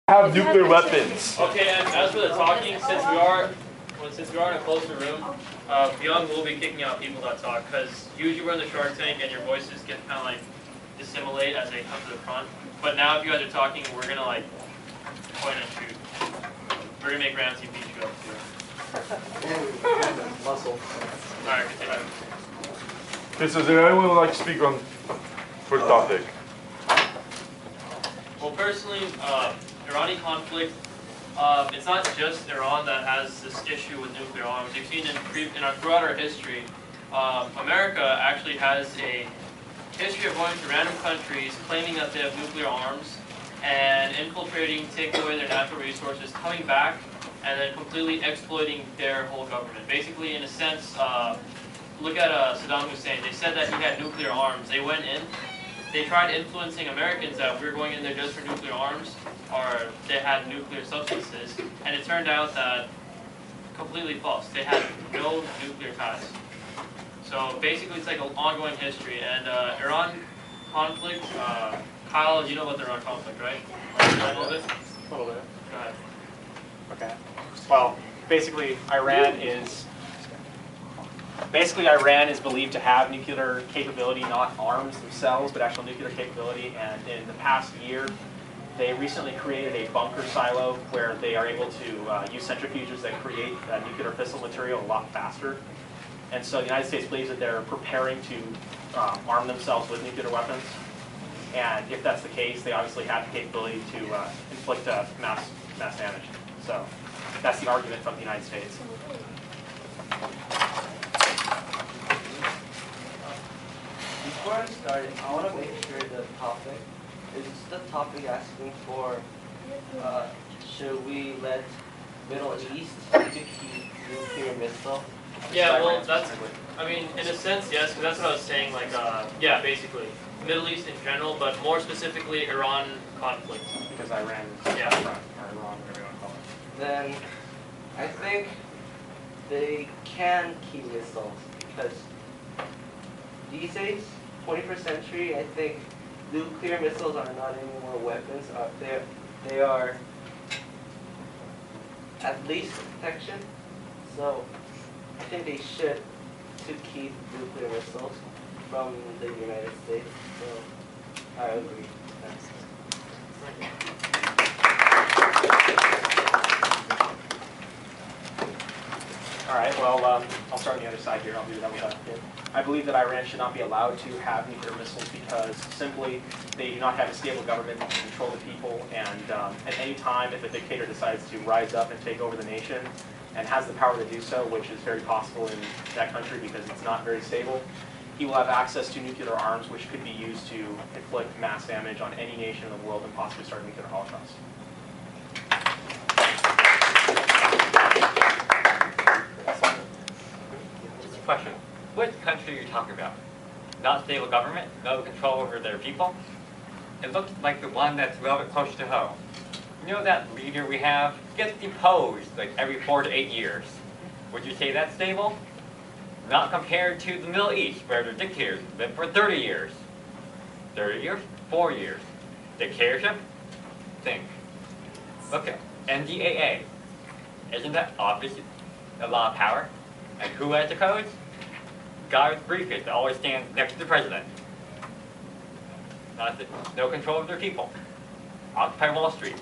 have nuclear weapons. Okay, and as for the talking, since we are in a closer room, Young will be kicking out people that talk, because usually we're in the Shark Tank and your voices get kind of like dissimulate as they come to the front. But now if you guys are talking, we're gonna like point and shoot. We're gonna make Ramsey beat you up too. Muscle. Alright, continue. Okay, so is there anyone who would like to speak on for the topic? Well, personally, Iranian conflict, it's not just Iran that has this issue with nuclear arms. You've seen throughout our history, America actually has a history of going to random countries, claiming that they have nuclear arms, and infiltrating, taking away their natural resources, coming back, and then completely exploiting their whole government. Basically, in a sense, look at Saddam Hussein. They said that he had nuclear arms. They went in. They tried influencing Americans that we were going in there just for nuclear arms, or they had nuclear substances, and it turned out that completely false. They had no nuclear ties. So basically, it's like an ongoing history. And Iran conflict, Kyle, you know about the Iran conflict, right? A little bit? A little bit. Go ahead. Okay. Well, basically, Iran is believed to have nuclear capability, not arms themselves, but actual nuclear capability. And in the past year, they recently created a bunker silo where they are able to use centrifuges that create nuclear fissile material a lot faster. And so the United States believes that they're preparing to arm themselves with nuclear weapons. And if that's the case, they obviously have the capability to inflict mass damage. So that's the argument from the United States. Before I start, I want to make sure the topic is the topic asking for should we let Middle East to keep nuclear missiles? Yeah, well, that's, I mean, in a sense, yes, because that's what I was saying, like, yeah, basically. Middle East in general, but more specifically, Iran conflict. Because Iran is Yeah. or Iran, whatever you want to call it. Then I think they can keep missiles because these days, 21st century, I think nuclear missiles are not any more weapons. They are at least protection. So I think they should to keep nuclear missiles from the United States. So I agree. All right, well, I'll start on the other side here. I'll do that without a kid. I believe that Iran should not be allowed to have nuclear missiles because simply they do not have a stable government to control the people, and at any time if a dictator decides to rise up and take over the nation and has the power to do so, which is very possible in that country because it's not very stable, he will have access to nuclear arms which could be used to inflict mass damage on any nation in the world and possibly start a nuclear holocaust. Just a question. Which country are you talking about? Not stable government? No control over their people? It looks like the one that's a little bit close to home. You know that leader we have gets deposed like every 4 to 8 years. Would you say that's stable? Not compared to the Middle East, where the dictators live for 30 years. 30 years? 4 years. Dictatorship? Think. Look at NDAA. Isn't that obviously a lot of power? And who has the codes? Guy with briefcase that always stands next to the president. No control of their people. Occupy Wall Street.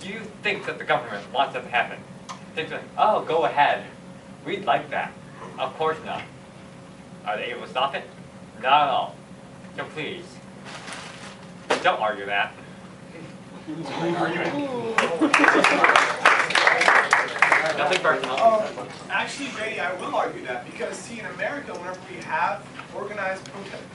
Do you think that the government wants that to happen? Think like, oh, go ahead. We'd like that. Of course not. Are they able to stop it? Not at all. So please, don't argue that. Nothing personal. Actually, Grady, I will argue that because, see, in America, whenever we have organized protests,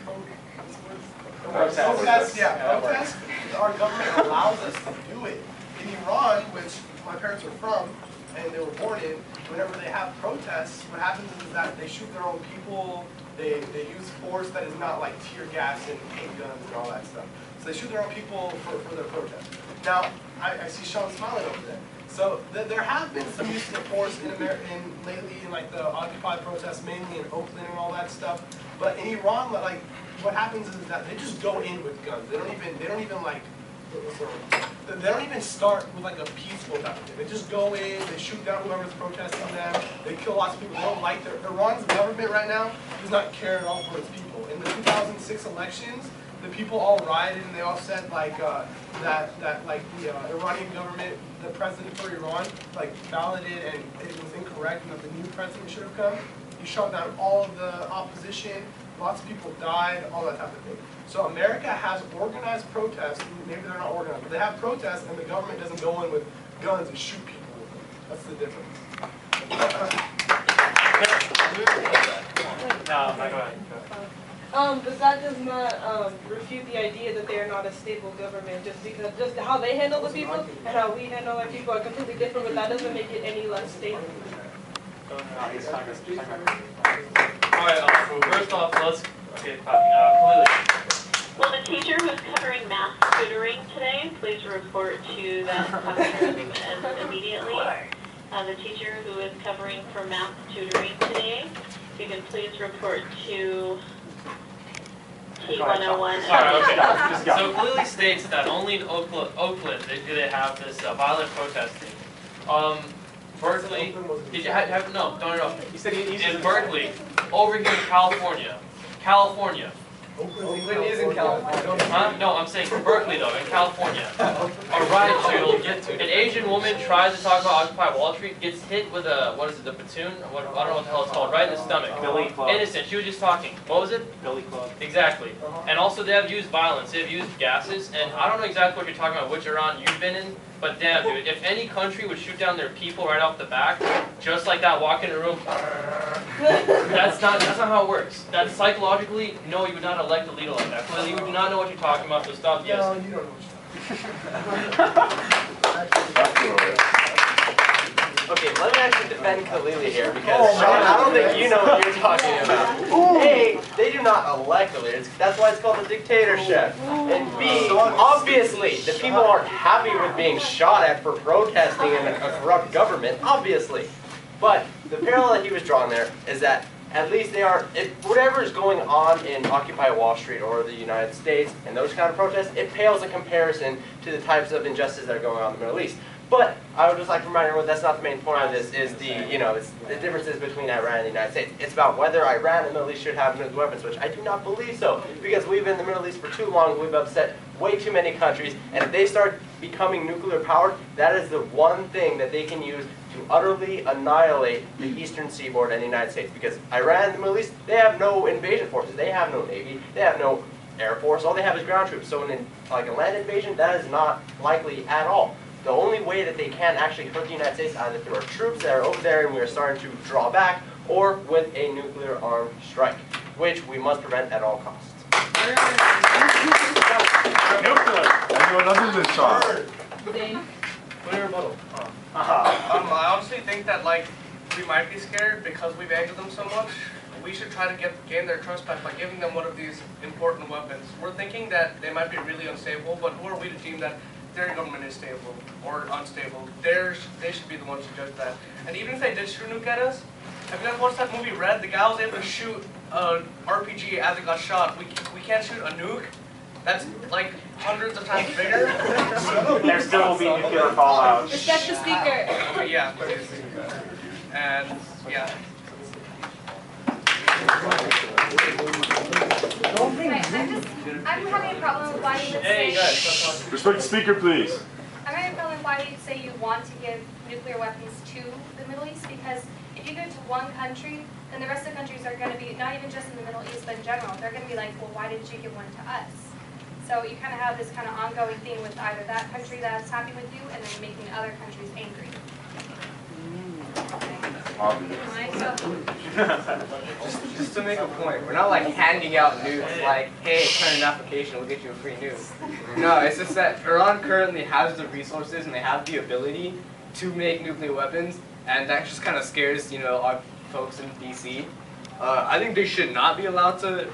our government allows us to do it. In Iran, which my parents are from, and they were born in, whenever they have protests, what happens is that they shoot their own people, they use force that is not like tear gas and handguns and all that stuff. So they shoot their own people for their protest. Now, I see Sean smiling over there. So there have been some use of force in America lately in like the Occupy protests, mainly in Oakland and all that stuff. But in Iran, like what happens is that they just go in with guns. They don't even like they don't even start with like a peaceful type of thing. They just go in, they shoot down whoever's protesting them, they kill lots of people. They don't like Iran's government right now does not care at all for its people. In the 2006 elections, the people all rioted and they all said like that like the Iranian government, the president for Iran, like balloted and it was incorrect and that the new president should have come. He shut down all of the opposition. Lots of people died, all that type of thing. So America has organized protests. Maybe they're not organized, but they have protests, and the government doesn't go in with guns and shoot people with them. That's the difference. But that does not refute the idea that they are not a stable government, just because just how they handle the people and how we handle our people are completely different, but that doesn't make it any less stable. Alright, first off, Khalili. Will the teacher who's covering math tutoring today please report to that classroom immediately? The teacher who is covering for math tutoring today, you can please report to T101. Alright, okay. So Khalili states that only in Oakland do they have this violent protesting. Berkeley, did you have no. You said he's in Berkeley, over here in California. Oakland is in California. No, I'm saying Berkeley though, in California. A riot shield gets an Asian woman tries to talk about Occupy Wall Street, gets hit with a the platoon? I don't know what the hell it's called, right in the stomach. Billy Club. Innocent. She was just talking. What was it? Billy Club. Exactly. And also they have used violence. They have used gases, and I don't know exactly what you're talking about, which Iran you've been in. But damn, dude, if any country would shoot down their people right off the back, just like that, walk in a room, that's not how it works. That's psychologically, no, you would not elect a leader like that. Clearly, you do not know what you're talking about, so stop, yes. No, you don't know what you're talking about. Okay, let me actually defend Khalili here because Sean, I don't think you know what you're talking about. A, they do not elect a leader. That's why it's called a dictatorship. And B, obviously, the people aren't happy with being shot at for protesting in a corrupt government, obviously. But the parallel that he was drawing there is that at least they are, whatever is going on in Occupy Wall Street or the United States and those kind of protests, it pales in comparison to the types of injustices that are going on in the Middle East. But I would just like to remind everyone that's not the main point of this. Is it's the differences between Iran and the United States. It's about whether Iran and the Middle East should have nuclear weapons, which I do not believe so, because we've been in the Middle East for too long. We've upset way too many countries, and if they start becoming nuclear powered, that is the one thing that they can use to utterly annihilate the Eastern Seaboard and the United States. Because Iran and the Middle East, they have no invasion forces. They have no navy. They have no air force. All they have is ground troops. So like a land invasion, that is not likely at all. The only way that they can actually hurt the United States is either through our troops that are over there and we are starting to draw back, or with a nuclear armed strike, which we must prevent at all costs. Nuclear. Anyone other than Sean? I honestly think that we might be scared because we've angered them so much. We should try to gain their trust back by giving them one of these important weapons. We're thinking that they might be really unstable, but who are we to deem that their government is stable or unstable? They should be the ones to judge that. And even if they did shoot a nuke at us, have you guys watched that movie Red? The guy was able to shoot an RPG as it got shot. We can't shoot a nuke. That's like hundreds of times bigger. There still will be nuclear fallout. Respect the speaker. Okay, yeah, please. And yeah. I'm having a problem with why you would Hey, say. guys. Respect the speaker, please. I'm having a problem with why you say you want to give nuclear weapons to the Middle East, because if you go to one country, then the rest of the countries are going to be, not even just in the Middle East, but in general, they're going to be like, well, why didn't you give one to us? So you kind of have this kind of ongoing thing with either that country that's happy with you and then making other countries angry. Just to make a point, we're not like handing out nukes like, hey, turn an application, we'll get you a free nuke. No, it's just that Iran currently has the resources and they have the ability to make nuclear weapons, and that just kind of scares, our folks in DC. I think they should not be allowed to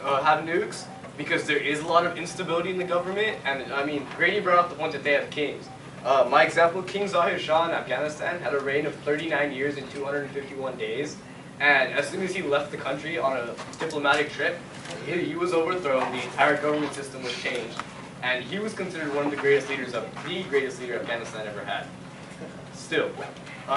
have nukes because there is a lot of instability in the government, and I mean, Grady brought up the point that they have kings. My example, King Zahir Shah in Afghanistan had a reign of 39 years and 251 days. And as soon as he left the country on a diplomatic trip, he was overthrown, the entire government system was changed. and he was considered one of the greatest leader Afghanistan ever had. Still.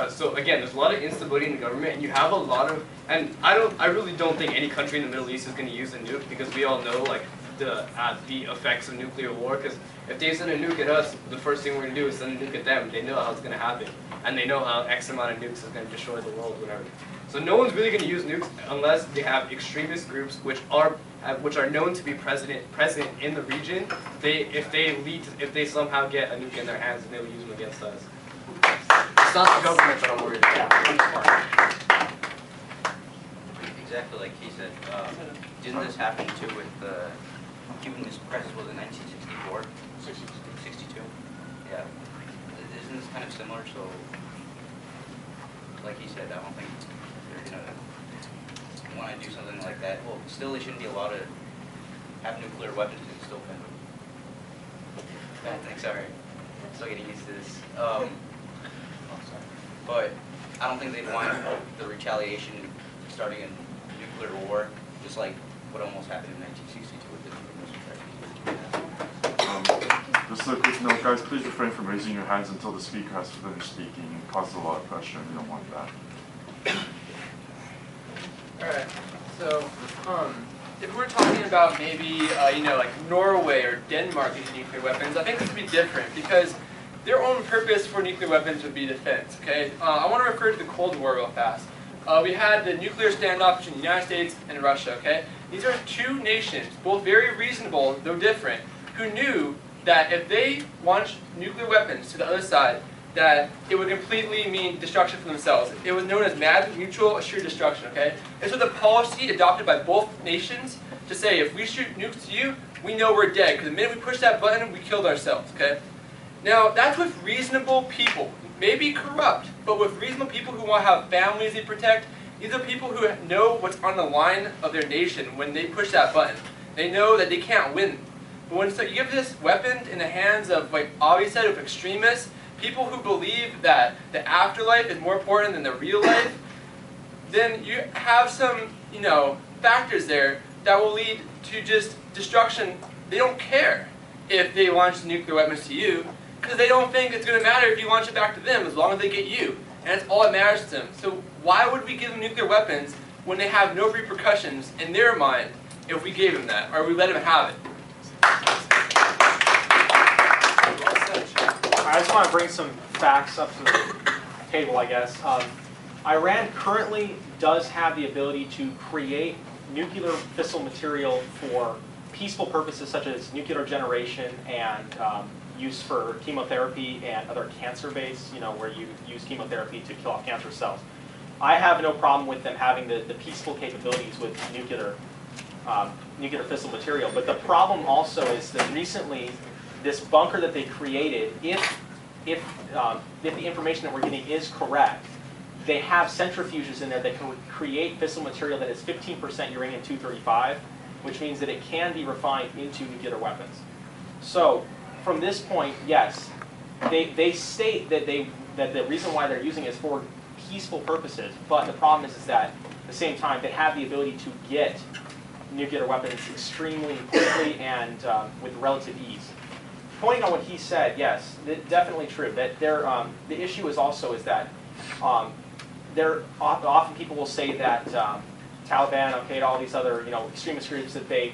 So again, there's a lot of instability in the government, and you have a lot of, and I really don't think any country in the Middle East is going to use a nuke, because we all know like the effects of nuclear war. Because if they send a nuke at us, the first thing we're going to do is send a nuke at them. They know how it's going to happen, and they know how X amount of nukes is going to destroy the world, whatever. So no one's really going to use nukes unless they have extremist groups which are known to be present in the region. If they somehow get a nuke in their hands, they will use them against us. It's not the government that I'm worried about. Exactly like he said. Didn't this happen too with the Cuban Missile Crisis? Was it 1964? 62. Yeah. Isn't this kind of similar? So, like he said, I don't think they're gonna want to do something like that. Well, still, they shouldn't be allowed to have nuclear weapons. It's still kind of bad thing. Sorry, I'm still getting used to this. But I don't think they'd want the retaliation starting a nuclear war, just like what almost happened in 1962 with the Cuban Missile Crisis. Just a quick note, guys, please refrain from raising your hands until the speaker has finished speaking. It causes a lot of pressure, and we don't want that. Alright, so, if we're talking about maybe, like Norway or Denmark using nuclear weapons, I think this would be different, because their own purpose for nuclear weapons would be defense, okay? I want to refer to the Cold War real fast. We had the nuclear standoff between the United States and Russia, okay? These are two nations, both very reasonable, though different, who knew that if they launched nuclear weapons to the other side, that it would completely mean destruction for themselves. It was known as mad mutual assured destruction, okay? This was a policy adopted by both nations to say, if we shoot nukes to you, we know we're dead, because the minute we push that button, we killed ourselves, okay? Now, that's with reasonable people, maybe corrupt, but with reasonable people who want to have families they protect. These are people who know what's on the line of their nation when they push that button. They know that they can't win. But when you give this weapon in the hands of, like Avi said, of extremists, people who believe that the afterlife is more important than the real life, then you have some, factors there that will lead to just destruction. They don't care if they launch nuclear weapons to you, because they don't think it's going to matter if you launch it back to them as long as they get you. And that's all that matters to them. So why would we give them nuclear weapons when they have no repercussions in their mind if we gave them that, or we let them have it? I just want to bring some facts up to the table, I guess. Iran currently does have the ability to create nuclear fissile material for peaceful purposes such as nuclear generation and use for chemotherapy and other cancer-based, where you use chemotherapy to kill off cancer cells. I have no problem with them having the peaceful capabilities with nuclear fissile material, but the problem also is that recently this bunker that they created, if the information that we're getting is correct, they have centrifuges in there that can create fissile material that is 15% uranium-235, which means that it can be refined into nuclear weapons. So from this point, yes, they state that the reason why they're using it is for peaceful purposes, but the problem is that at the same time they have the ability to get nuclear weapons extremely quickly and with relative ease. Pointing on what he said, yes, definitely true. That the issue is also is that often people will say that Taliban, Al-Qaeda, all these other extremist groups, that they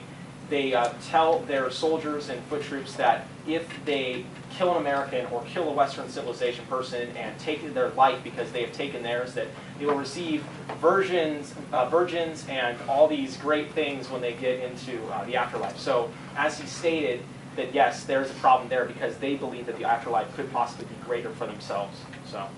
tell their soldiers and foot troops that if they kill an American or kill a Western civilization person and take their life because they have taken theirs, that they will receive virgins and all these great things when they get into the afterlife. So as he stated, that yes, there's a problem there because they believe that the afterlife could possibly be greater for themselves. So.